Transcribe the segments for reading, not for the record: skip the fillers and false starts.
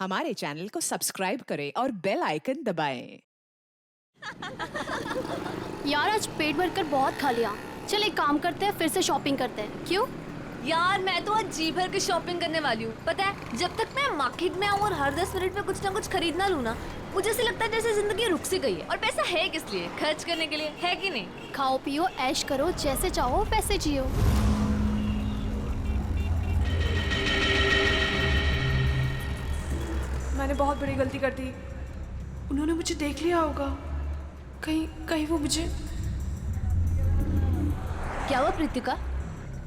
हमारे चैनल को सब्सक्राइब करें और बेल आइकन दबाएं। यार आज पेट भरकर बहुत खा लिया। चल एक काम करते हैं, फिर से शॉपिंग करते हैं। क्यों? यार मैं तो आज जी भर के शॉपिंग करने वाली हूँ। पता है, जब तक मैं मार्केट में आऊँ और हर 10 मिनट में कुछ ना कुछ खरीदना लूँ ना, मुझे ऐसे लगता है जैसे जिंदगी रुक सी गई है। और पैसा है किस लिए? खर्च करने के लिए, है कि नहीं? खाओ पियो ऐश करो, जैसे चाहो वैसे जियो। मैंने बहुत बड़ी गलती कर दी। उन्होंने मुझे देख लिया होगा। कहीं कहीं वो मुझे। क्या हुआ प्रीतिका,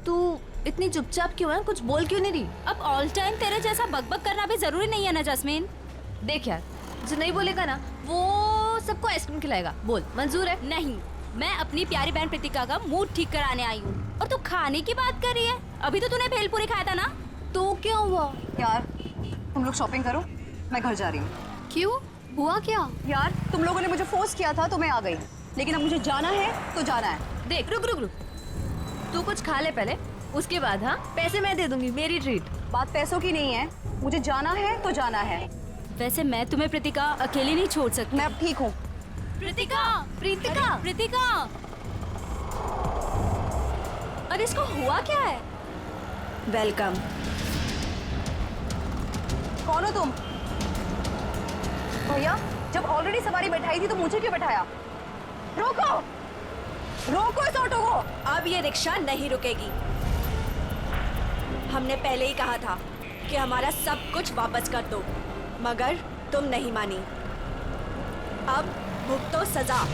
तू इतनी चुपचाप क्यों है? कुछ बोल क्यों नहीं रही? अब ऑल टाइम तेरे जैसा बकबक करना भी जरूरी नहीं है ना जैस्मीन। देख यार, जो नहीं बोलेगा ना वो सबको आइसक्रीम खिलाएगा। बोल, मंजूर है? नहीं, मैं अपनी प्यारी बहन प्रीतिका का मूड ठीक कराने आई हूँ और तू खाने की बात कर रही है। अभी तो तूने भेलपूरी खाया था ना। तो क्या हुआ? यार तुम लोग शॉपिंग करो, मैं घर जा रही हूँ। क्यों? हुआ क्या? यार तुम लोगों ने मुझे फोर्स किया था तो मैं आ गई, लेकिन अब मुझे जाना है तो जाना है। देख, रुक रुक रुक, तू कुछ खा ले पहले, उसके बाद हाँ पैसे मैं दे दूंगी, मेरी ट्रीट। बात पैसों की नहीं है, मुझे जाना है तो जाना है। वैसे मैं तुम्हें प्रीतिका अकेली नहीं छोड़ सकती। मैं अब ठीक हूँ। प्रीतिका, प्रीतिका, प्रीतिका, अरे इसको हुआ क्या है? वेलकम। कौन हो तुम? भैया, जब ऑलरेडी सवारी बैठाई थी तो मुझे क्यों बैठाया? रोको, रोको इस ऑटो को। अब ये रिक्शा नहीं रुकेगी। हमने पहले ही कहा था कि हमारा सब कुछ वापस कर दो, मगर तुम नहीं मानी। अब भुगतो सजा।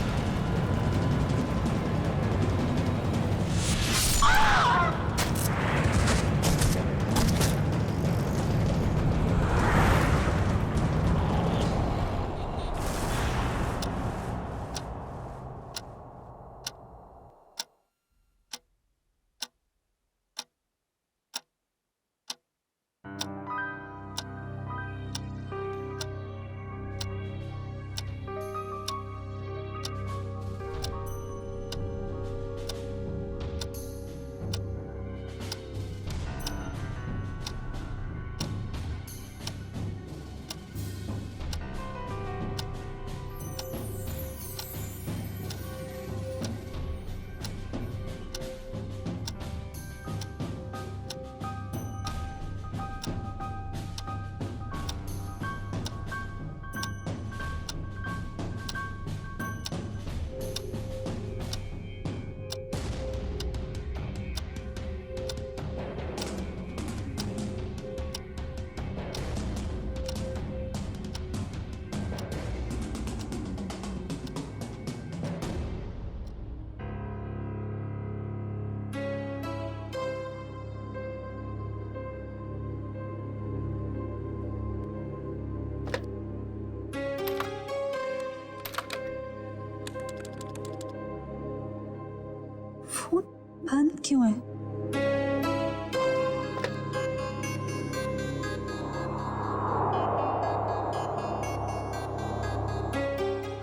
फोन बंद क्यों है?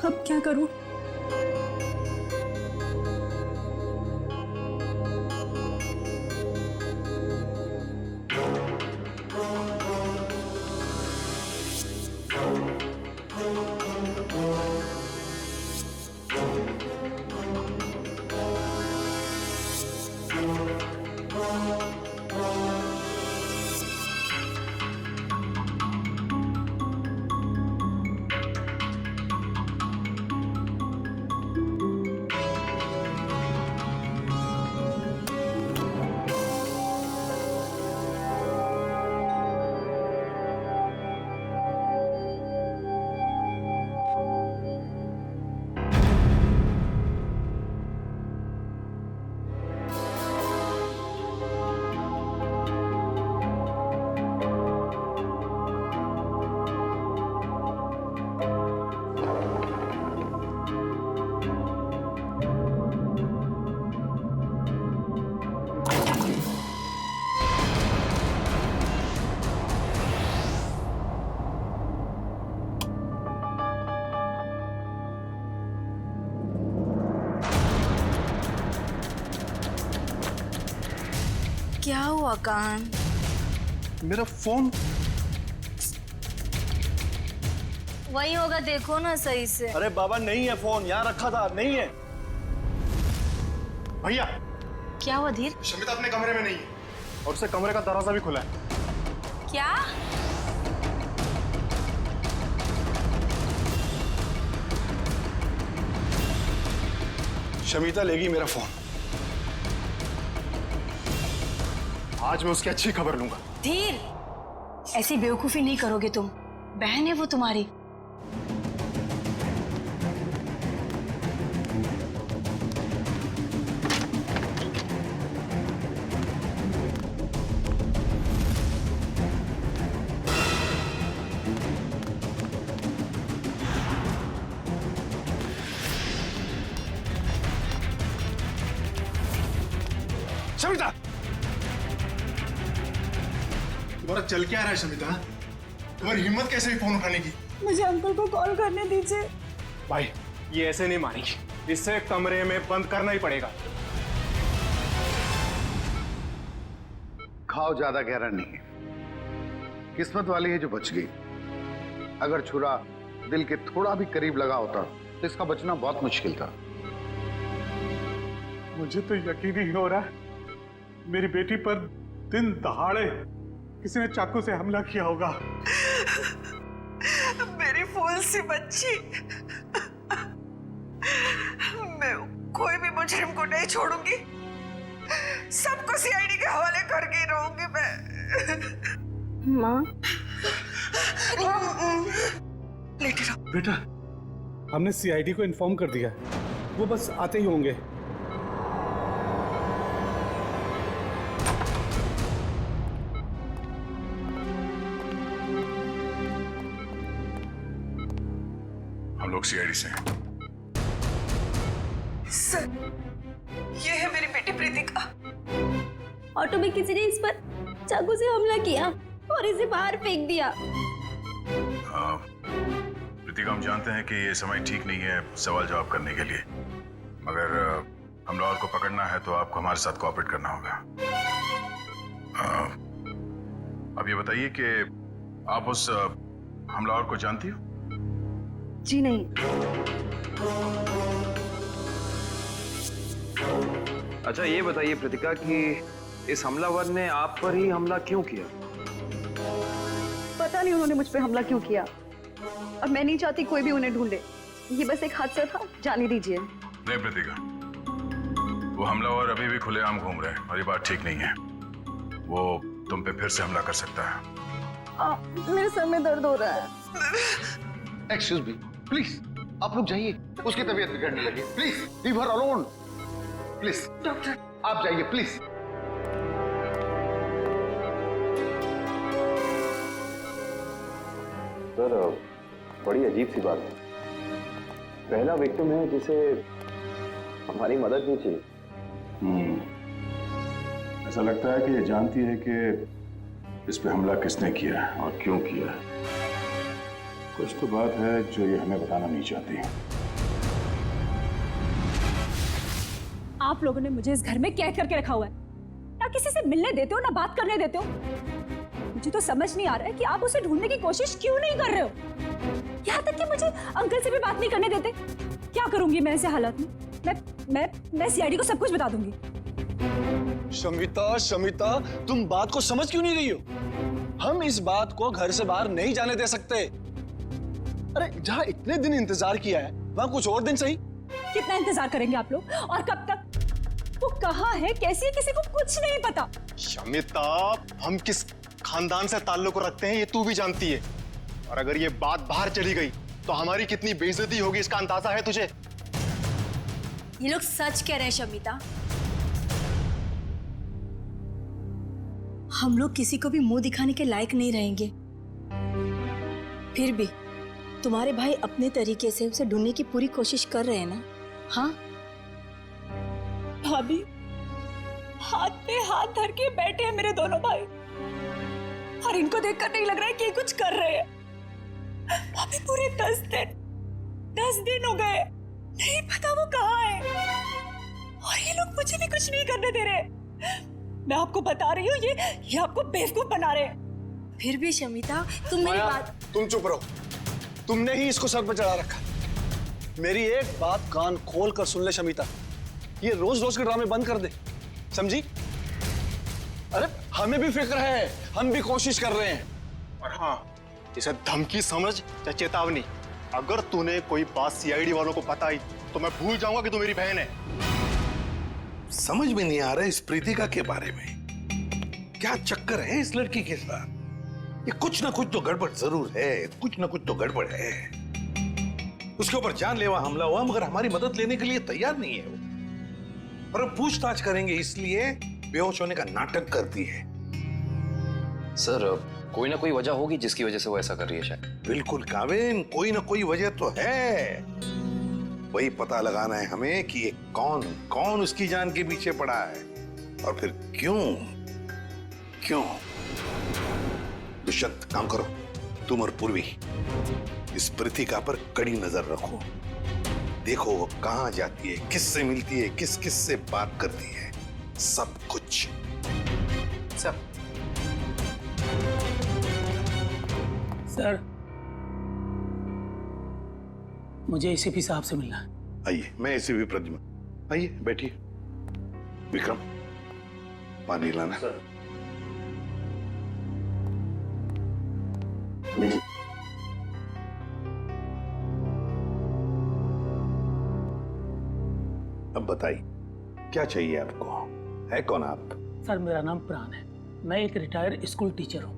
अब क्या करूं? क्या हुआ कान? मेरा फोन वही होगा, देखो ना सही से। अरे बाबा नहीं है फोन, यहाँ रखा था, नहीं है। भैया क्या हुआ धीर? शमिता अपने कमरे में नहीं है और उससे कमरे का दरवाजा भी खुला है। क्या? शमिता लेगी मेरा फोन। आज मैं उसकी अच्छी खबर लूंगा। धीर, ऐसी बेवकूफी नहीं करोगे तुम। बहन है वो तुम्हारी। शमिता, तुम्हारा चल क्या रहा है शमिता? तुम्हारी हिम्मत कैसे हुई फोन उठाने की? मुझे अंकल को कॉल करने दीजिए। भाई ये ऐसे नहीं मानेगी, इससे कमरे में बंद करना ही पड़ेगा। घाव ज्यादा गहरा नहीं है, किस्मत वाली है जो बच गई। अगर छुरा दिल के थोड़ा भी करीब लगा होता तो इसका बचना बहुत मुश्किल था। मुझे तो यकीन ही हो रहा है मेरी बेटी पर दिन दहाड़े किसी ने चाकू से हमला किया होगा। मेरी फूल सी बच्ची, मैं कोई भी मुजरिम को नहीं छोड़ूंगी। सबको सीआईडी के हवाले करके रहूंगी मैं। माँ, लेटे रहो। बेटा, हमने सीआईडी को इन्फॉर्म कर दिया है, वो बस आते ही होंगे। हम लोग सीआईडी से हैं। सर, ये है मेरी बेटी प्रीतिका। ऑटो में किसी ने इस पर चाकू से हमला किया और इसे बाहर फेंक दिया। प्रीतिका, हम जानते हैं कि ये समय ठीक नहीं है सवाल जवाब करने के लिए, मगर हमलावर को पकड़ना है तो आपको हमारे साथ कोऑपरेट करना होगा। अब ये बताइए कि आप उस हमलावर को जानती हो? जी नहीं। अच्छा ये बताइए प्रीतिका कि इस हमलावर ने आप पर ही हमला क्यों किया? पता नहीं उन्होंने मुझ पे हमला क्यों किया, और मैं नहीं चाहती कोई भी उन्हें ढूंढे। ये बस एक हादसा था, जाने दीजिए। नहीं प्रीतिका, वो हमलावर अभी भी खुलेआम घूम रहे हैं और ये बात ठीक नहीं है। वो तुम पे फिर से हमला कर सकता है। मेरे सर में दर्द हो रहा है। एक्सक्यूज मी, प्लीज आप लोग जाइए, उसकी तबीयत बिगड़ने लगी। Please leave her alone. Please doctor, आप जाइए प्लीज। सर, बड़ी अजीब सी बात है। पहला विक्टिम है जिसे हमारी मदद नहीं चाहिए। ऐसा लगता है कि ये जानती है कि इस पे हमला किसने किया है और क्यों किया है। कुछ तो बात है जो ये हमें बताना नहीं चाहती। आप लोगों ने मुझे इस घर में कैद करके रखा हुआ है। ना किसी से मिलने देते हो, ना बात करने देते हो। मुझे तो समझ नहीं आ रहा है कि आप उसे ढूंढने की कोशिश क्यों नहीं कर रहे हो। यहाँ तक कि मुझे अंकल से भी बात नहीं करने देते। क्या करूंगी मैं ऐसे हालात में? मैं सीआईडी को सब कुछ बता दूंगी। शमिता, शमिता, तुम बात को समझ क्यों नहीं रही हो? हम इस बात को घर से बाहर नहीं जाने दे सकते। अरे जहाँ इतने दिन इंतजार किया है वहाँ कुछ और दिन सही। कितना इंतजार करेंगे आप लोग, और कब तक? वो कहाँ है, कैसी है, किसी को कुछ नहीं पता। शमिता, हम किस खानदान से ताल्लुक रखते हैं ये तू भी जानती है, और अगर ये बात बाहर चली गई तो हमारी कितनी बेइज्जती होगी इसका अंदाजा है तुझे? ये लोग सच कह रहे हैं शमिता। हम लोग किसी को भी मुंह दिखाने के लायक नहीं रहेंगे। फिर भी तुम्हारे भाई अपने तरीके से उसे ढूंढने की पूरी कोशिश कर रहे हैं ना? हाँ भाभी, हाथ पे हाथ धर के बैठे हैं मेरे दोनों भाई, और इनको देखकर नहीं लग रहा है कि ये कुछ कर रहे हैं। भाभी, पूरे 10 दिन हो गए, नहीं पता वो कहाँ है, और ये लोग मुझे भी कुछ नहीं करने दे रहे। मैं आपको बता रही हूँ, ये आपको बेवकूफ बना रहे हैं। फिर भी शमिता, तुम मेरी बात। तुम चुप रहो, तुमने ही इसको सर पर चढ़ा रखा। मेरी एक बात कान खोल कर सुन ले शमिता, ये रोज रोज के ड्रामे बंद कर दे, समझी? अरे हमें भी फिक्र है, हम भी कोशिश कर रहे हैं। और हाँ, इसे धमकी समझ या चेतावनी। अगर तूने कोई बात सीआईडी वालों को बताई तो मैं भूल जाऊंगा कि तू मेरी बहन है। समझ में नहीं आ रहा इस प्रीतिका के बारे में, क्या चक्कर है इस लड़की के साथ? ये कुछ ना कुछ तो गड़बड़ जरूर है, कुछ ना कुछ तो गड़बड़ है। उसके ऊपर जानलेवा हमला हुआ मगर हमारी मदद लेने के लिए तैयार नहीं है वो। और अब पूछताछ करेंगे इसलिए बेहोश होने का नाटक करती है। सर कोई ना कोई वजह होगी जिसकी वजह से वो ऐसा कर रही है शायद। बिल्कुल काविन, कोई ना कोई वजह तो है। वही पता लगाना है हमें कि ये कौन कौन उसकी जान के पीछे पड़ा है और फिर क्यों क्यों। दुष्यंत, काम करो, तुम और पूर्वी इस प्रीतिका पर कड़ी नजर रखो। देखो वो कहां जाती है, किससे मिलती है, किस किस से बात करती है, सब कुछ। सब सर, मुझे एसीपी साहब से मिलना है। आइए, मैं एसीपी प्रद्युम्न। आइए बैठिए। विक्रम, पानी लाना। सर। अब बताइए क्या चाहिए आपको, है कौन आप? सर मेरा नाम प्राण है, मैं एक रिटायर्ड स्कूल टीचर हूँ,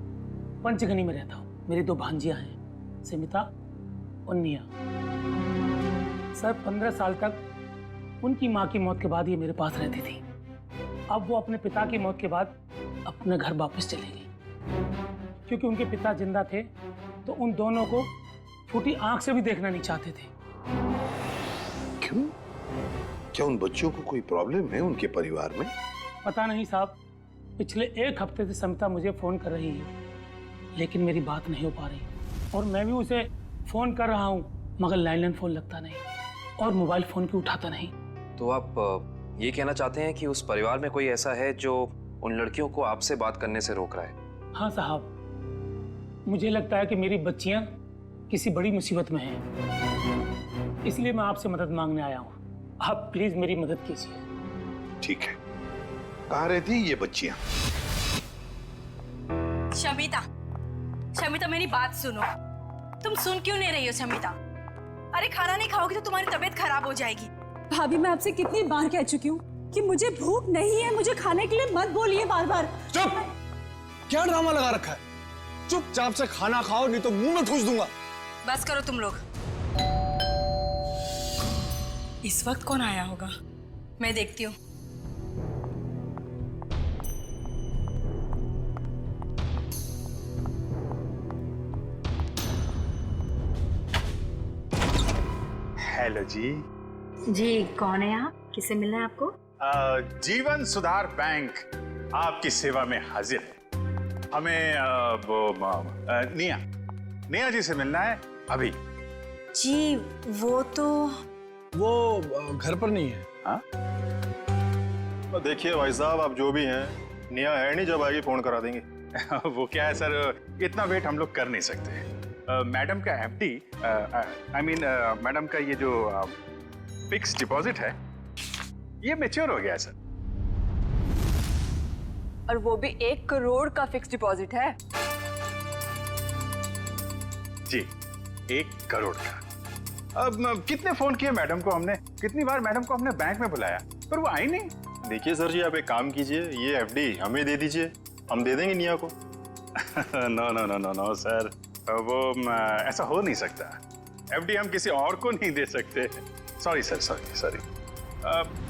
पंचगनी में रहता हूँ। मेरी 2 भांजियां हैं, समिता और निया। सर 15 साल तक उनकी माँ की मौत के बाद ये मेरे पास रहती थी। अब वो अपने पिता की मौत के बाद अपने घर वापस चली गई। क्योंकि उनके पिता जिंदा थे तो उन दोनों को फूटी आंख से भी देखना नहीं चाहते थे। क्यों? क्या उन बच्चों को कोई प्रॉब्लम है उनके परिवार में? पता नहीं साहब, पिछले 1 हफ्ते से समिता मुझे फोन कर रही है लेकिन मेरी बात नहीं हो पा रही। और मैं भी उसे फोन कर रहा हूँ मगर लैंडलाइन फोन लगता नहीं और मोबाइल फोन भी उठाता नहीं। तो आप ये कहना चाहते हैं कि उस परिवार में कोई ऐसा है जो उन लड़कियों को आपसे बात करने से रोक रहा है? हाँ साहब, मुझे लगता है कि मेरी बच्चियां किसी बड़ी मुसीबत में हैं, इसलिए मैं आपसे मदद मांगने आया हूँ। आप प्लीज मेरी मदद कीजिए। ठीक है, कहाँ रहती ये बच्चियां? शमिता, शमिता मेरी बात सुनो। तुम सुन क्यों नहीं रही हो शमिता? अरे खाना नहीं खाओगी तो तुम्हारी तबीयत खराब हो जाएगी। भाभी मैं आपसे कितनी बार कह चुकी हूँ कि मुझे भूख नहीं है, मुझे खाने के लिए मत बोलिए बार बार। चुप! क्या ड्रामा लगा रखा है? चुपचाप से खाना खाओ नहीं तो मुंह में ठूस दूंगा। बस करो तुम लोग। इस वक्त कौन आया होगा, मैं देखती हूँ। हेलो जी। जी कौन है आप? किससे मिलना है आपको? जीवन सुधार बैंक आपकी सेवा में हाजिर है। हमें निया जी से मिलना है अभी। जी वो घर पर नहीं है। हाँ? तो देखिए भाई साहब, आप जो भी हैं, निया है नहीं, जब आएगी फोन करा देंगे। वो क्या है सर, इतना वेट हम लोग कर नहीं सकते। मैडम का एफडी, आई मीन मैडम का ये जो फिक्स डिपॉजिट है ये मैच्योर हो गया है सर। और वो भी 1 करोड़ का फिक्स डिपॉजिट है। जी 1 करोड़ का। अब कितने फोन किए मैडम को हमने, कितनी बार मैडम को हमने बैंक में बुलाया पर वो आई नहीं। देखिए सर जी, आप एक काम कीजिए, ये एफडी हमें दे दीजिए, हम दे देंगे निया को। No no no no no sir, वो ऐसा हो नहीं सकता। एफडी हम किसी और को नहीं दे सकते। Sorry sir, sorry.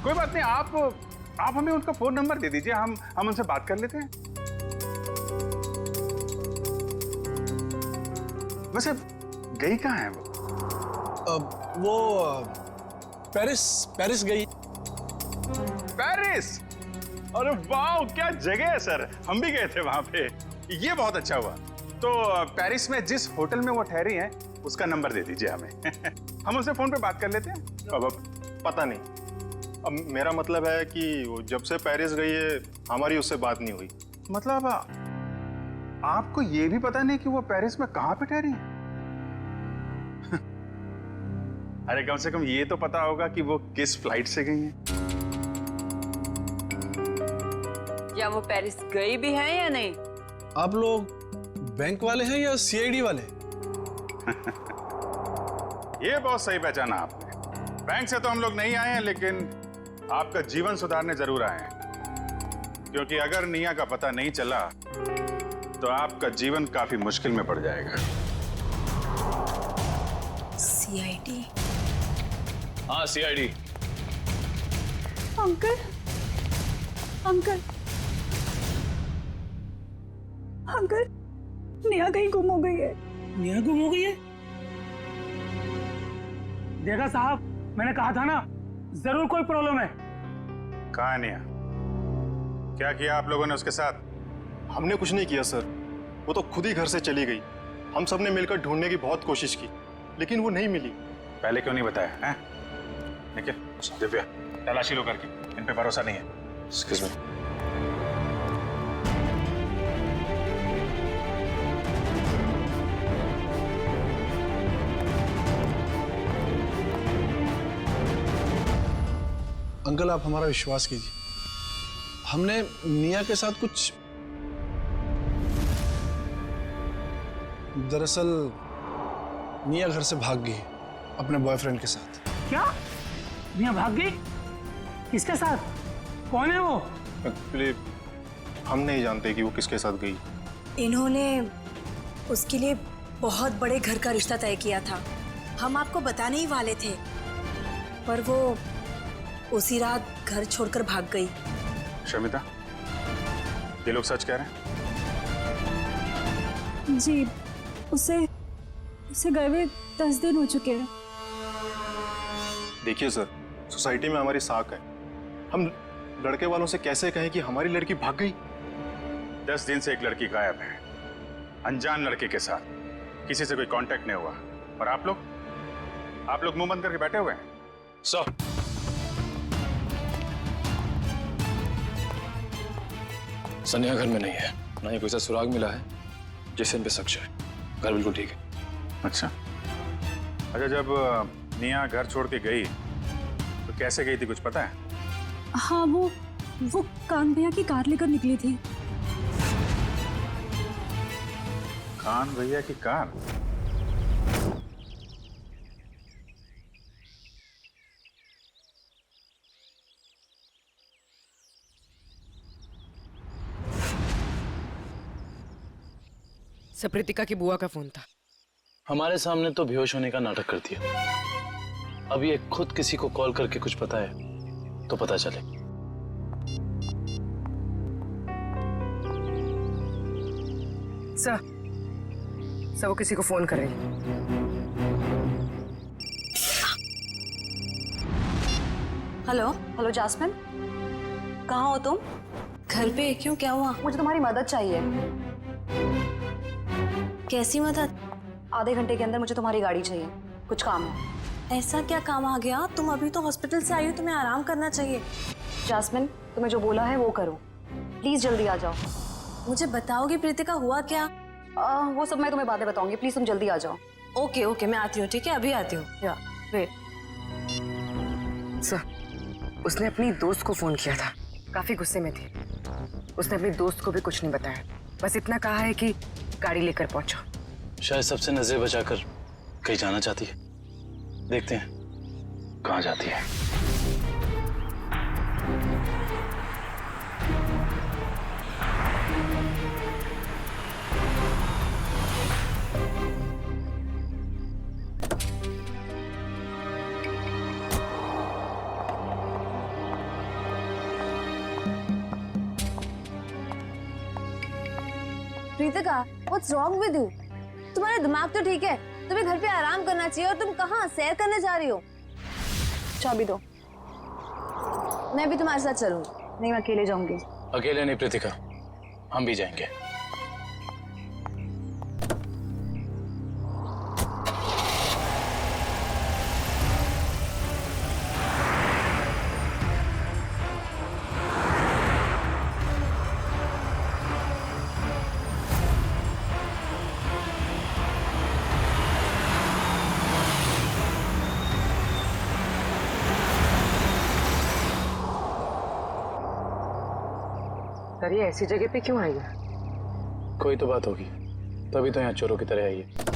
कोई बात नहीं, आप हमें उनका फोन नंबर दे दीजिए, हम उनसे बात कर लेते हैं। वैसे गई कहाँ है वो पेरिस गई। पेरिस? अरे वाह, क्या जगह है सर, हम भी गए थे वहां पे। ये बहुत अच्छा हुआ। तो पेरिस में जिस होटल में वो ठहरी हैं उसका नंबर दे दीजिए हमें। हम उनसे फोन पे बात कर लेते हैं। अब पता नहीं, अब मेरा मतलब है कि वो जब से पेरिस गई है हमारी उससे बात नहीं हुई। मतलब आपको ये भी पता नहीं कि वो पेरिस में कहाँ पे ठहरी? अरे कम से कम ये तो पता होगा कि वो किस फ्लाइट से गई हैं। या वो पेरिस गई भी है या नहीं? आप लोग बैंक वाले हैं या सीआईडी वाले? ये बहुत सही पहचाना आपने। बैंक से तो हम लोग नहीं आए हैं, लेकिन आपका जीवन सुधारने जरूर आए हैं, क्योंकि अगर निया का पता नहीं चला तो आपका जीवन काफी मुश्किल में पड़ जाएगा। सीआईडी? हाँ सीआईडी। अंकल, अंकल, अंकल, निया कहीं गुम हो गई है। निया गुम हो गई है? देखा साहब, मैंने कहा था ना, जरूर कोई प्रॉब्लम है। कहाँ है निया? क्या किया आप लोगों ने उसके साथ? हमने कुछ नहीं किया सर, वो तो खुद ही घर से चली गई। हम सब ने मिलकर ढूंढने की बहुत कोशिश की, लेकिन वो नहीं मिली। पहले क्यों नहीं बताया हैं? निखिल, दिव्या, तलाशी लो करके, इन पे भरोसा नहीं है। Excuse me. अंकल आप हमारा विश्वास कीजिए, हमने निया के साथ कुछ, दरअसल निया घर से भाग गई अपने बॉयफ्रेंड के साथ। क्या? निया भाग गई? किसके साथ? कौन है वो? एक्चुअली हम नहीं जानते कि वो किसके साथ गई। इन्होंने उसके लिए बहुत बड़े घर का रिश्ता तय किया था। हम आपको बताने ही वाले थे, पर वो उसी रात घर छोड़कर भाग गई। शमिता, ये लोग सच कह रहे हैं? जी, उसे गए हुए 10 दिन हो चुके हैं। देखिए सर, सोसाइटी में हमारी साख है, हम लड़के वालों से कैसे कहें कि हमारी लड़की भाग गई? 10 दिन से एक लड़की गायब है, अनजान लड़के के साथ, किसी से कोई कांटेक्ट नहीं हुआ, और आप लोग मुंह बंद करके बैठे हुए हैं। सो सनिया घर में नहीं है, ना ही कोई सा सुराग मिला है जिससे इन पे शक है। घर बिल्कुल ठीक है। अच्छा, जब निया घर छोड़ के गई तो कैसे गई थी, कुछ पता है? हाँ, वो कान भैया की कार लेकर निकली थी। कान भैया की कार? सप्रीतिका की बुआ का फोन था। हमारे सामने तो बेहोश होने का नाटक करती है। अब ये खुद किसी को कॉल करके कुछ पता है तो पता चले। सर वो किसी को फोन कर रही है। हेलो जास्मिन, कहाँ हो तुम? घर पे? क्यों, क्या हुआ? मुझे तुम्हारी मदद चाहिए। कैसी मदद? आधे घंटे के अंदर मुझे तुम्हारी गाड़ी चाहिए, कुछ काम है। ऐसा क्या काम आ गया? तुम अभी तो हॉस्पिटल से आई हो, तुम्हें आराम करना चाहिए। जास्मिन, तुम्हें जो बोला है वो करो, प्लीज जल्दी आ जाओ। मुझे बताओगी प्रीतिका हुआ क्या? वो सब मैं तुम्हें बातें बताऊंगी, प्लीज तुम जल्दी आ जाओ। ओके मैं आती हूँ, ठीक है, अभी आती हूँ। या वेट। सर, उसने अपनी दोस्त को फोन किया था, काफी गुस्से में थी। उसने अपनी दोस्त को भी कुछ नहीं बताया, बस इतना कहा है कि गाड़ी लेकर पहुंचो। शायद सबसे नजर बचाकर कहीं जाना चाहती है। देखते हैं कहाँ जाती है। Preetika, what's wrong with you? तुम्हारा दिमाग तो ठीक है, तुम्हें घर पे आराम करना चाहिए, और तुम कहाँ सैर करने जा रही हो? चाबी दो। मैं भी तुम्हारे साथ चलूंगी। नहीं, मैं अकेले जाऊंगी। अकेले नहीं प्रीतिका, हम भी जाएंगे। सर ये ऐसी जगह पे क्यों आई है? कोई तो बात होगी, तभी तो यहाँ चोरों की तरह आई है।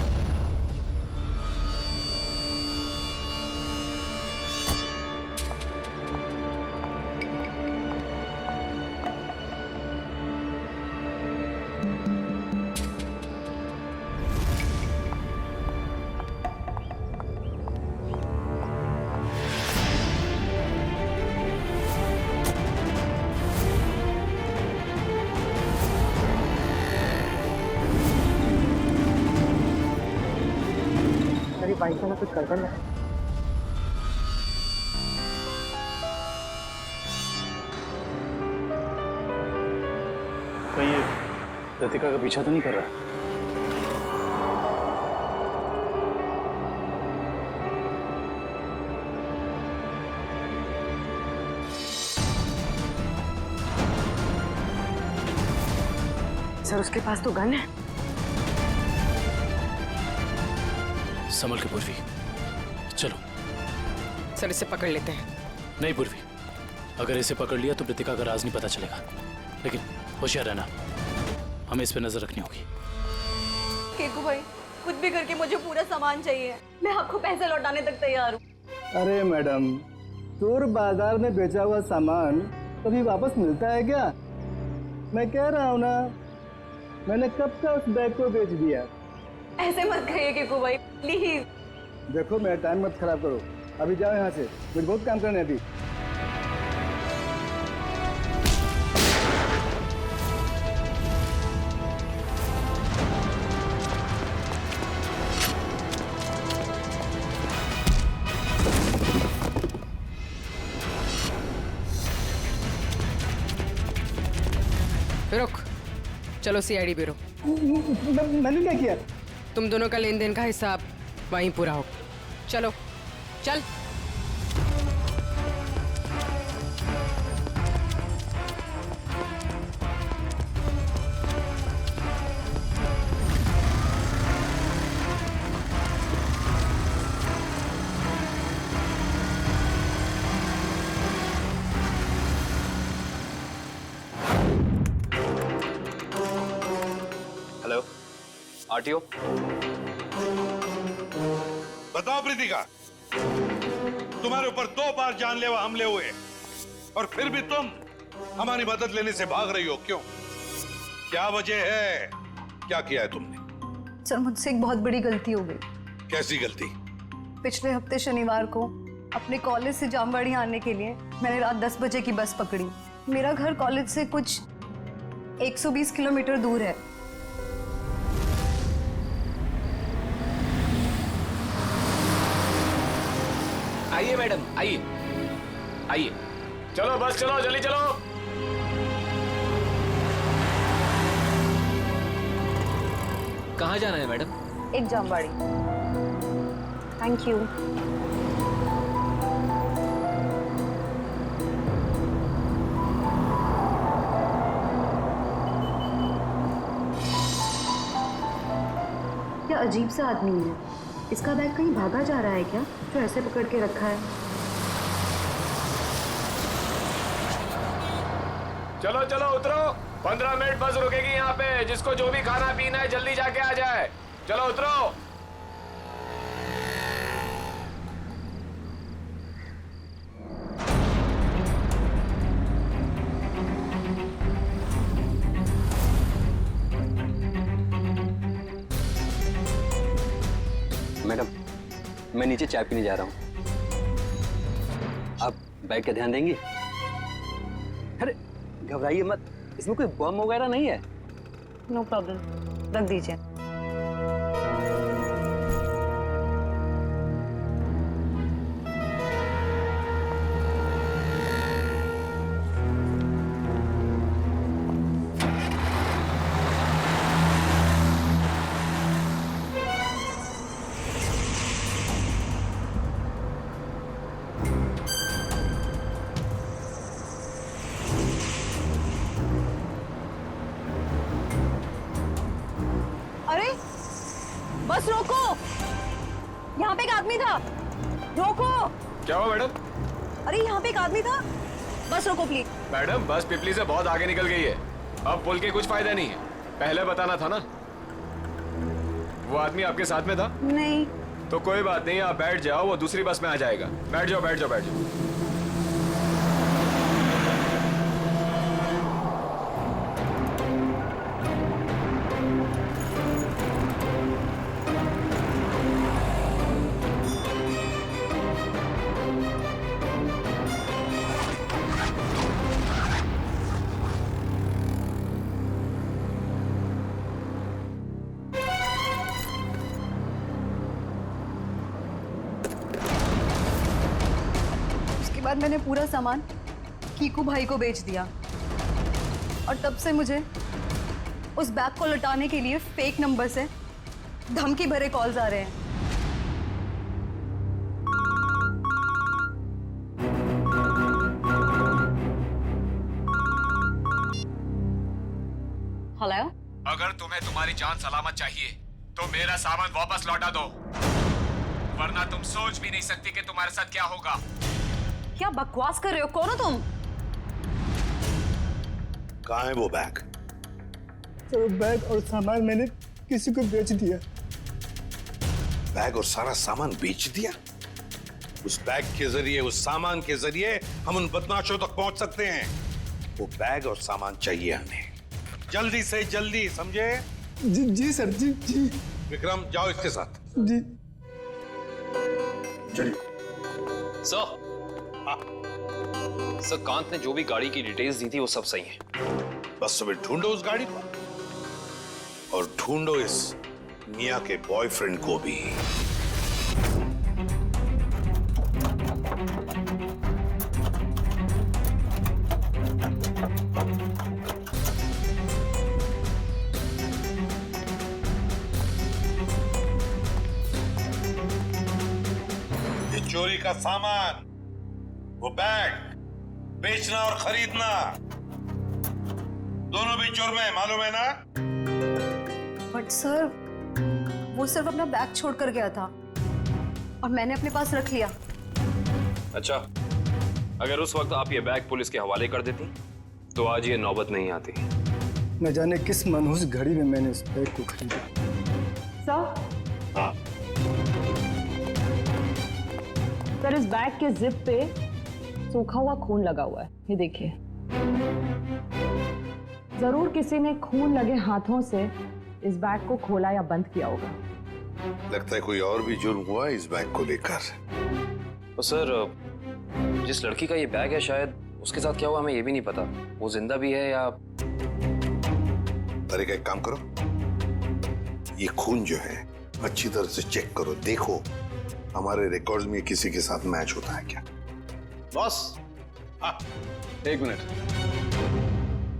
बाइक में कुछ गड़बड़ है। कहीं ये लतिका का पीछा तो नहीं कर रहा? सर उसके पास तो गन है। संभल के पूर्वी, चलो। सर इसे पकड़ लेते हैं। नहीं पूर्वी, अगर इसे पकड़ लिया तो प्रतिका का राज नहीं पता चलेगा, लेकिन होशियार रहना, हमें इस पे नजर रखनी होगी। केकू भाई कुछ भी करके मुझे पूरा सामान चाहिए, मैं आपको पैसे लौटाने तक तैयार हूँ। अरे मैडम, चोर बाजार में बेचा हुआ सामान कभी वापस मिलता है क्या? मैं कह रहा हूँ ना, मैंने कब का उस बैग को बेच दिया। ऐसे मत कहिए केकू भाई, प्लीज। देखो मेरा टाइम मत खराब करो, अभी जाओ यहाँ से, मुझे बहुत काम करना है अभी। रुक, चलो सीआईडी ब्यूरो। मैंने क्या किया? तुम दोनों का लेन देन का हिसाब वहीं पूरा हो। चलो चल। Hello RTO. बताओ प्रीतिका, तुम्हारे ऊपर 2 बार जानलेवा हमले हुए और फिर भी तुम हमारी मदद लेने से भाग रही हो, क्यों? क्या वजह है? क्या किया है तुमने? सर मुझसे एक बहुत बड़ी गलती हो गई। कैसी गलती? पिछले हफ्ते शनिवार को अपने कॉलेज से जामवाड़ी आने के लिए मैंने रात 10 बजे की बस पकड़ी। मेरा घर कॉलेज से कुछ 120 किलोमीटर दूर है। आइए मैडम, आइए आइए, चलो बस चलो, जल्दी चलो। कहाँ जाना है मैडम? एक जामवाड़ी। Thank you. क्या अजीब सा आदमी है, इसका बैग कहीं भागा जा रहा है क्या, जो ऐसे पकड़ के रखा है? चलो चलो उतरो, 15 मिनट बस रुकेगी यहाँ पे। जिसको जो भी खाना पीना है जल्दी जाके आ जाए। चलो उतरो। मैडम, मैं नीचे चाय पीने जा रहा हूँ, आप बैग का ध्यान देंगी? अरे घबराइए मत, इसमें कोई बम वगैरह नहीं है। नो प्रॉब्लम, रख दीजिए। अरे बस रोको, यहाँ पे एक आदमी था, रोको। क्या हुआ मैडम? अरे यहाँ पे एक आदमी था, बस रोको प्लीज। मैडम बस पिपली से बहुत आगे निकल गई है, अब बोल के कुछ फायदा नहीं है, पहले बताना था ना। वो आदमी आपके साथ में था? नहीं। तो कोई बात नहीं, आप बैठ जाओ, वो दूसरी बस में आ जाएगा। बैठ जाओ बैठ जाओ बैठ जाओ। बाद मैंने पूरा सामान कीकू भाई को बेच दिया और तब से मुझे उस बैग को लौटाने के लिए फेक नंबर से धमकी भरे कॉल्स आ रहे हैं। हेलो, अगर तुम्हें तुम्हारी जान सलामत चाहिए तो मेरा सामान वापस लौटा दो, वरना तुम सोच भी नहीं सकती कि तुम्हारे साथ क्या होगा। क्या बकवास कर रहे हो? कौन हो तुम? कहाँ है वो बैग? तो बैग और सामान मैंने किसी को बेच दिया। बैग और सारा सामान बेच दिया? उस बैग के जरिए, उस सामान के जरिए हम उन बदमाशों तक पहुंच सकते हैं। वो बैग और सामान चाहिए हमें, जल्दी से जल्दी, समझे? जी सर, जी। विक्रम, जाओ इसके साथ। जी। चलिए। सर, कांत ने जो भी गाड़ी की डिटेल्स दी थी वो सब सही है। बस सुबह ढूंढो उस गाड़ी को और ढूंढो इस मिया के बॉयफ्रेंड को भी। ये चोरी का सामान, वो बैग बेचना और खरीदना दोनों भी जुर्म है, मालूम है ना? बट सर, वो सिर्फ अपना बैग छोड़कर गया था और मैंने अपने पास रख लिया। अच्छा, अगर उस वक्त आप ये बैग पुलिस के हवाले कर देती तो आज ये नौबत नहीं आती। न जाने किस मनहूस घड़ी में मैंने इस बैग को खरीदा। सर, इस बैग के जिप पे सूखा हुआ खून लगा हुआ है, ये देखिए। जरूर किसी ने खून लगे हाथों से इस बैग को खोला या बंद किया होगा। लगता है कोई और भी जुर्म हुआ इस बैग को लेकर। तो सर, जिस लड़की का ये बैग है शायद उसके साथ क्या हुआ हमें ये भी नहीं पता। वो जिंदा भी है या... अरे एक काम करो, ये खून जो है अच्छी तरह से चेक करो, देखो हमारे रिकॉर्ड्स में किसी के साथ मैच होता है क्या। बॉस, हाँ, एक मिनट।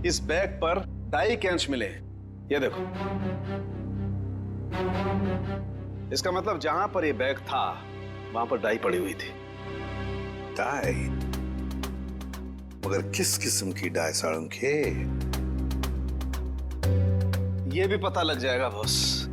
इस बैग पर डाई के अंश मिले हैं, ये देखो। इसका मतलब जहां पर ये बैग था वहां पर डाई पड़ी हुई थी। डाई? मगर किस किस्म की डाई साळुंखे? ये भी पता लग जाएगा बॉस।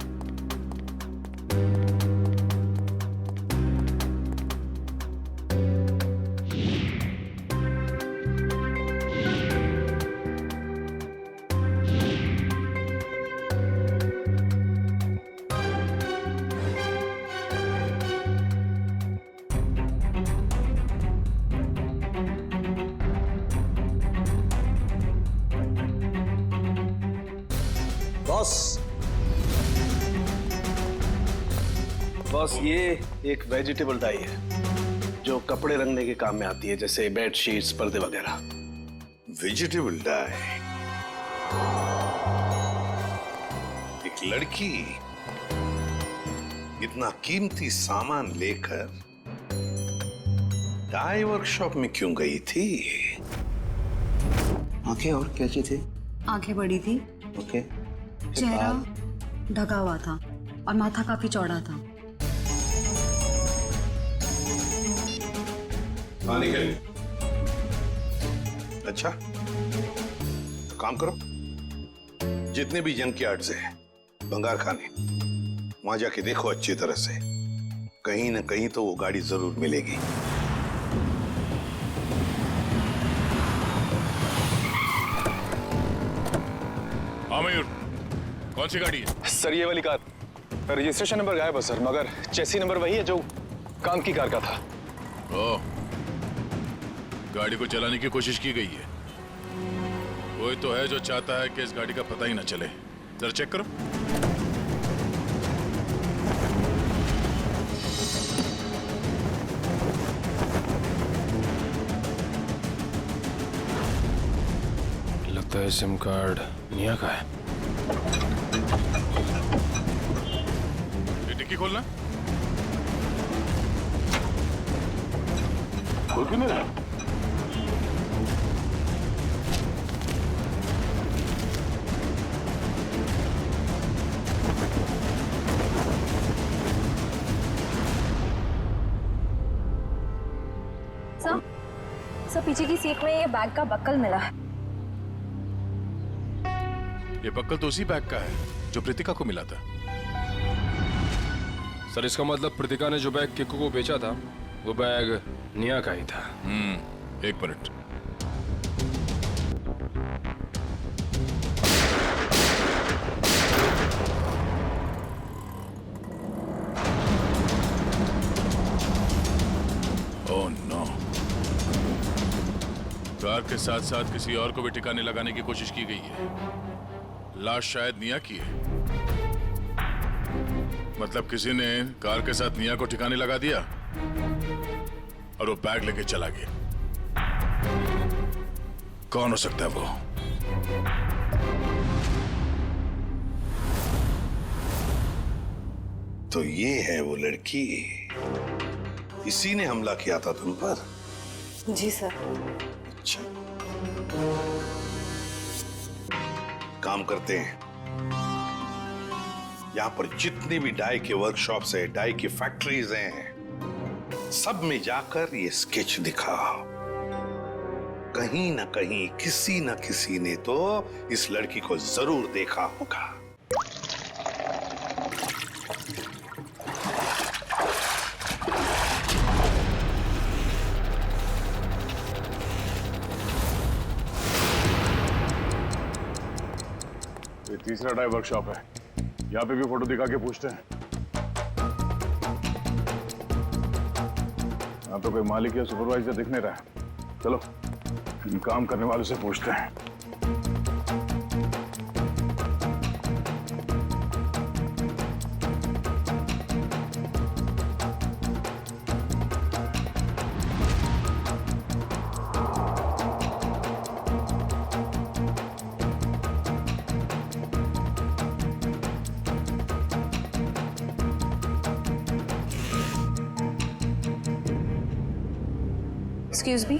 बॉस, ये एक वेजिटेबल डाई है जो कपड़े रंगने के काम में आती है, जैसे बेडशीट्स, पर्दे वगैरह। Vegetable die? एक लड़की इतना कीमती सामान लेकर डाई वर्कशॉप में क्यों गई थी? आंखें और कैसी थी? आंखें बड़ी थी। ओके। चेहरा ढका हुआ था और माथा काफी चौड़ा था। अच्छा, तो काम करो, जितने भी जंक यार्ड्स है, बंगार खाने, वहां जाके देखो अच्छी तरह से, कहीं ना कहीं तो वो गाड़ी जरूर मिलेगी। हाँ मयूर, कौन सी गाड़ी है? सर ये वाली कार, रजिस्ट्रेशन नंबर गायब है सर, मगर चेसी नंबर वही है जो काम की कार का था। ओ, गाड़ी को चलाने की कोशिश की गई है। कोई तो है जो चाहता है कि इस गाड़ी का पता ही ना चले। जरा चेक करो। लगता है सिम कार्ड निया का है। ये डिक्की खोलना। खोल क्यों नहीं रहा? सर पीछे की सीट में ये बैग का बक्कल मिला है। ये बक्कल तो उसी बैग का है जो प्रीतिका को मिला था। सर इसका मतलब प्रीतिका ने जो बैग किक्कू को बेचा था वो बैग निया का ही था। एक मिनट। ओह नो, कार के साथ साथ किसी और को भी ठिकाने लगाने की कोशिश की गई है। लाश शायद निया की है। मतलब किसी ने कार के साथ निया को ठिकाने लगा दिया और वो बैग लेके चला गया। कौन हो सकता है वो? तो ये है वो लड़की, इसी ने हमला किया था तुम पर? जी सर। अच्छा, काम करते हैं, यहां पर जितनी भी डाई के वर्कशॉप्स है, डाई की फैक्ट्रीज हैं, सब में जाकर ये स्केच दिखाओ। कहीं ना कहीं किसी न किसी ने तो इस लड़की को जरूर देखा होगा। ये तीसरा डाई वर्कशॉप है, यहाँ पे भी फोटो दिखा के पूछते हैं। यहाँ तो कोई मालिक या सुपरवाइजर दिख नहीं रहा है। चलो इन काम करने वालों से पूछते हैं। एक्सक्यूज मी,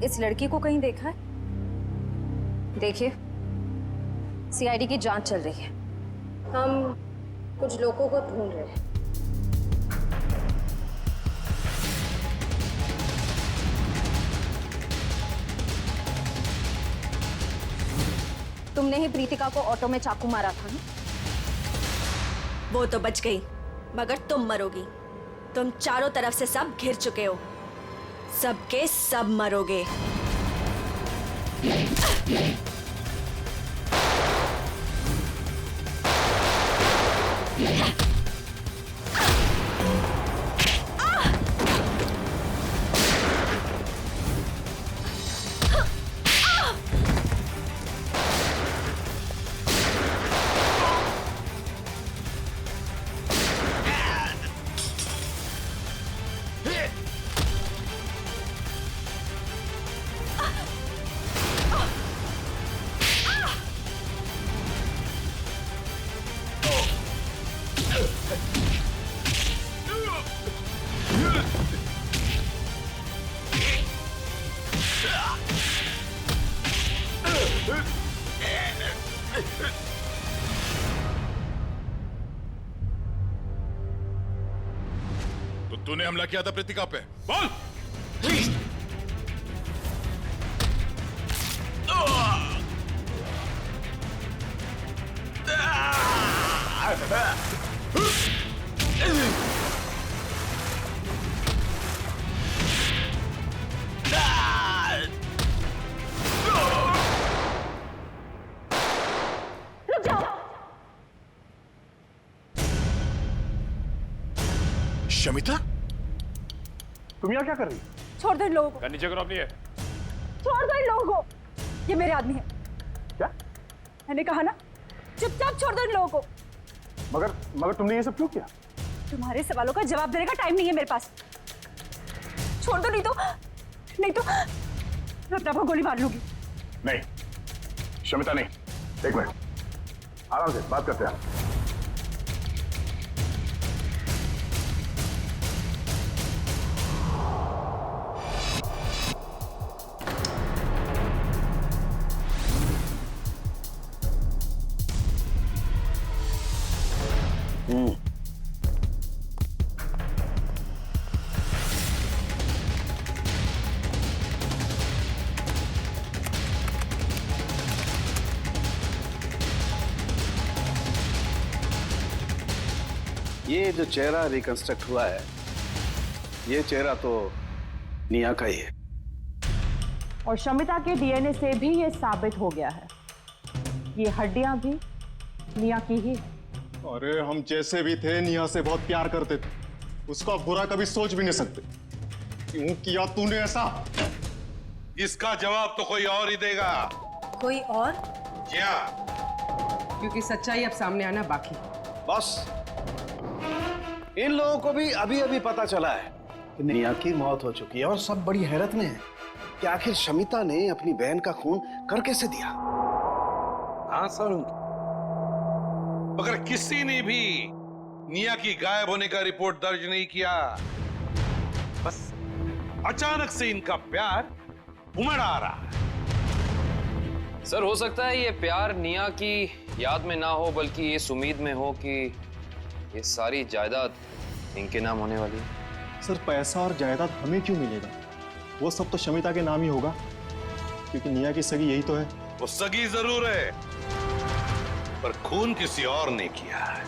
इस लड़की को कहीं देखा है? देखिए, सीआईडी की जांच चल रही है, हम कुछ लोगों को ढूंढ रहे हैं। तुमने ही प्रीतिका को ऑटो में चाकू मारा था ना? वो तो बच गई, मगर तुम मरोगी। तुम चारों तरफ से सब घिर चुके हो, सबके सब मरोगे। तो तूने हमला किया था प्रीतिका पे, बोल। शमिता, तुम यहाँ क्या कर रही? छोड़ दो इन लोगों को, नीचे करो अपनी है। छोड़ दो इन लोगों को, ये मेरे आदमी है। क्या? मैंने कहा ना, चुपचाप छोड़ दो इन लोगों को। मगर तुमने ये सब क्यों किया? तुम्हारे सवालों का जवाब देने का टाइम नहीं है मेरे पास। छोड़ दो, नहीं तो मैं अपने आप को गोली मार लूंगी। नहीं शमिता, नहीं, एक मिनट, आराम से बात करते हैं। ये जो चेहरा रिकंस्ट्रक्ट हुआ है, ये चेहरा तो निया का ही है। और शमिता के डीएनए से भी ये साबित हो गया है, ये हड्डियां भी निया की ही। अरे हम जैसे भी थे निया से बहुत प्यार करते थे, उसका बुरा कभी सोच भी नहीं सकते। क्यों किया तूने ऐसा? इसका जवाब तो कोई और ही देगा। कोई और? क्या? क्योंकि सच्चाई अब सामने आना बाकी। बॉस, इन लोगों को भी अभी अभी पता चला है कि निया की मौत हो चुकी है और सब बड़ी हैरत में है कि आखिर शमिता ने अपनी बहन का खून कर कैसे दिया। हाँ सर, मगर किसी ने भी निया की गायब होने का रिपोर्ट दर्ज नहीं किया। बस अचानक से इनका प्यार उमड़ आ रहा है। सर हो सकता है ये प्यार निया की याद में ना हो, बल्कि इस उम्मीद में हो कि ये सारी जायदाद इनके नाम होने वाली है। सर पैसा और जायदाद हमें क्यों मिलेगा? वो सब तो शमिता के नाम ही होगा, क्योंकि निया की सगी यही तो है। वो सगी जरूर है, पर खून किसी और ने किया है।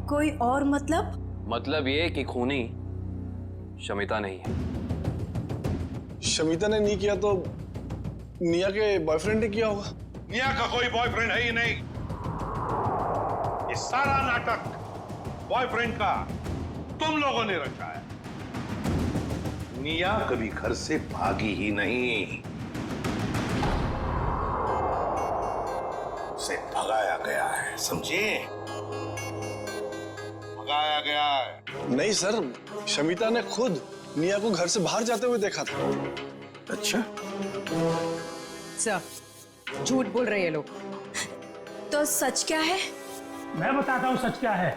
कोई और मतलब? मतलब ये कि खूनी शमिता नहीं है। शमिता ने नहीं किया तो निया के बॉयफ्रेंड ने किया होगा। निया का कोई बॉयफ्रेंड है ही नहीं। ये सारा नाटक बॉयफ्रेंड का तुम लोगों ने रचा है। निया कभी घर से भागी ही नहीं, उसे भगाया गया है, समझे? भगाया गया है। नहीं सर, शमिता ने खुद निया को घर से बाहर जाते हुए देखा था। अच्छा, सर झूठ बोल रहे हैं लोग। तो सच क्या है? मैं बताता हूँ सच क्या है।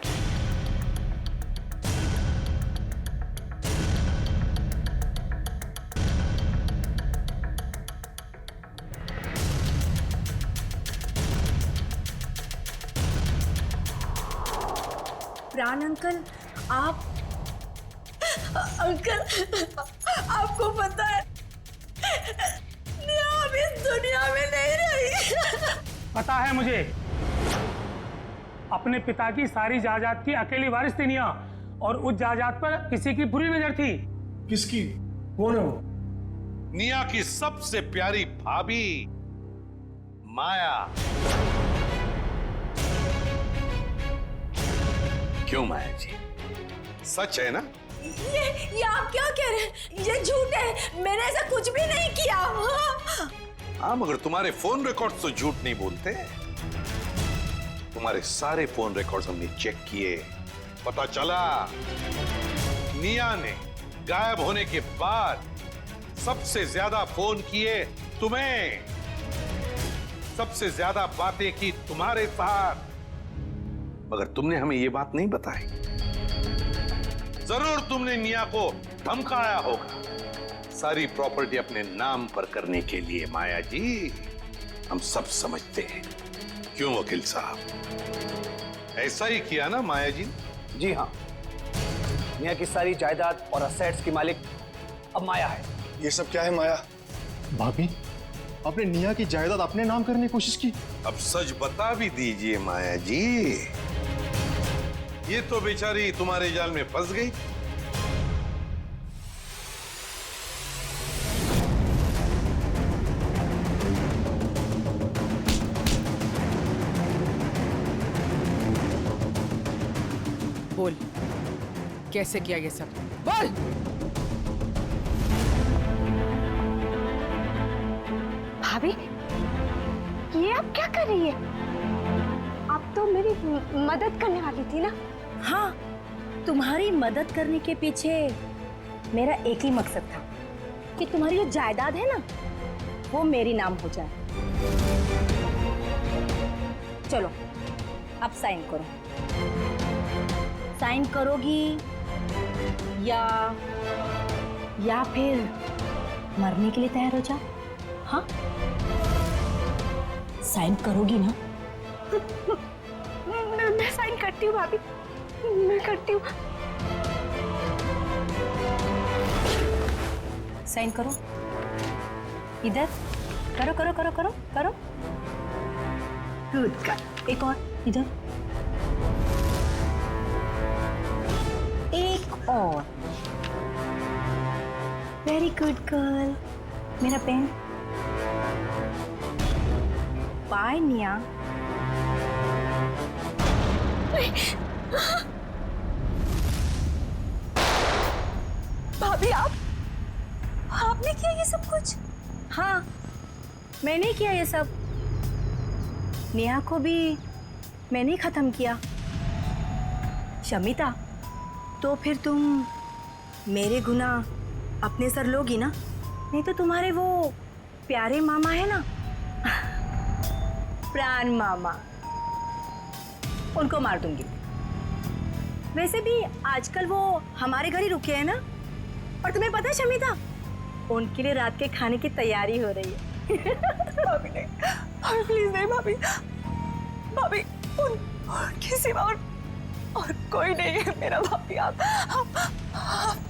प्राण अंकल, आप अंकल, आपको पता है निया अब इस दुनिया में नहीं रही। पता है मुझे, अपने पिता की सारी जायदाद की अकेली वारिस थी निया, और उस जायदाद पर किसी की बुरी नजर थी। किसकी? कौन है वो? निया की सबसे प्यारी भाभी माया। क्यों माया जी, सच है ना? ये आप क्या कह रहे हैं? ये झूठ है, मैंने ऐसा कुछ भी नहीं किया। हाँ, मगर तुम्हारे फोन रिकॉर्ड्स तो झूठ नहीं बोलते। तुम्हारे सारे फोन रिकॉर्ड्स हमने चेक किए, पता चला निया ने गायब होने के बाद सबसे ज्यादा फोन किए तुम्हें, सबसे ज्यादा बातें की तुम्हारे साथ, मगर तुमने हमें ये बात नहीं बताई। जरूर तुमने निया को धमकाया होगा सारी प्रॉपर्टी अपने नाम पर करने के लिए। माया जी, हम सब समझते हैं। क्यों वकील साहब, ऐसा ही किया ना माया जी? जी हाँ, निया की सारी जायदाद और असेट्स की मालिक अब माया है। ये सब क्या है माया? भाभी, आपने निया की जायदाद अपने नाम करने की कोशिश की। अब सच बता भी दीजिए माया जी, ये तो बेचारी तुम्हारे जाल में फंस गई। बोल, कैसे किया ये सब? बोल। भाभी, ये आप क्या कर रही है? आप तो मेरी मदद करने वाली थी ना? हाँ, तुम्हारी मदद करने के पीछे मेरा एक ही मकसद था कि तुम्हारी जो जायदाद है ना, वो मेरी नाम हो जाए। चलो, अब साइन करो। साइन करोगी या फिर मरने के लिए तैयार हो जाओ? हाँ, साइन करोगी ना? मैं साइन करती हूँ भाभी, मैं करती हूँ। साइन करो, इधर करो करो करो करो करो। गुड गर्ल, एक और इधर, एक और। Very good girl. मेरा पेन। बाय निया। भाभी, आपने किया ये सब कुछ? हाँ, मैंने किया ये सब। नेहा को भी मैंने ही खत्म किया। शमिता, तो फिर तुम मेरे गुनाह अपने सर लोगी ना? नहीं तो तुम्हारे वो प्यारे मामा है ना, प्राण मामा, उनको मार दूंगी। वैसे भी आजकल वो हमारे घर ही रुके हैं ना। और तुम्हें पता है शमिता, उनके लिए रात के खाने की तैयारी हो रही है। भाभी नहीं, भाभी प्लीज नहीं भाभी। भाभी, उनके सिवा और कोई नहीं है मेरा। भाभी, आप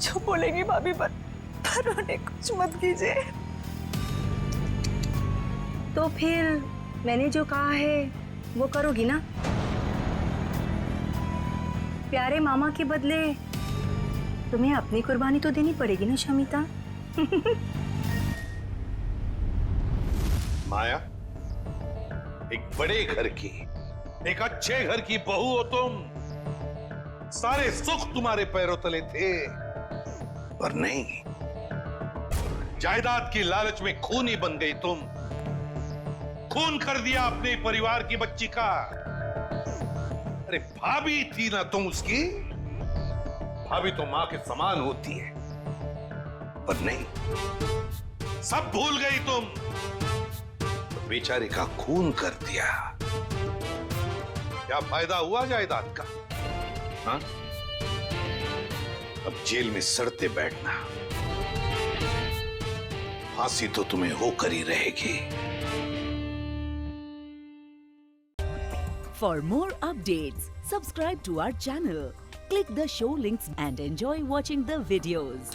जो बोलेंगी भाभी, पर उन्हें कुछ मत कीजिए। तो फिर मैंने जो कहा है वो करोगी ना? प्यारे मामा के बदले तुम्हें अपनी कुर्बानी तो देनी पड़ेगी ना शमिता। माया, एक बड़े घर की, एक अच्छे घर की बहू हो तुम। सारे सुख तुम्हारे पैरों तले थे, पर नहीं, जायदाद की लालच में खूनी बन गई तुम। खून कर दिया अपने परिवार की बच्ची का। अरे भाभी थी ना तुम उसकी? भाभी तो मां के समान होती है, पर नहीं, सब भूल गई तुम। तो बेचारे का खून कर दिया। क्या फायदा हुआ जायदाद का? हाँ? अब जेल में सड़ते बैठना, फांसी तो तुम्हें होकर ही रहेगी। For more updates, subscribe to our channel, click the show links and enjoy watching the videos.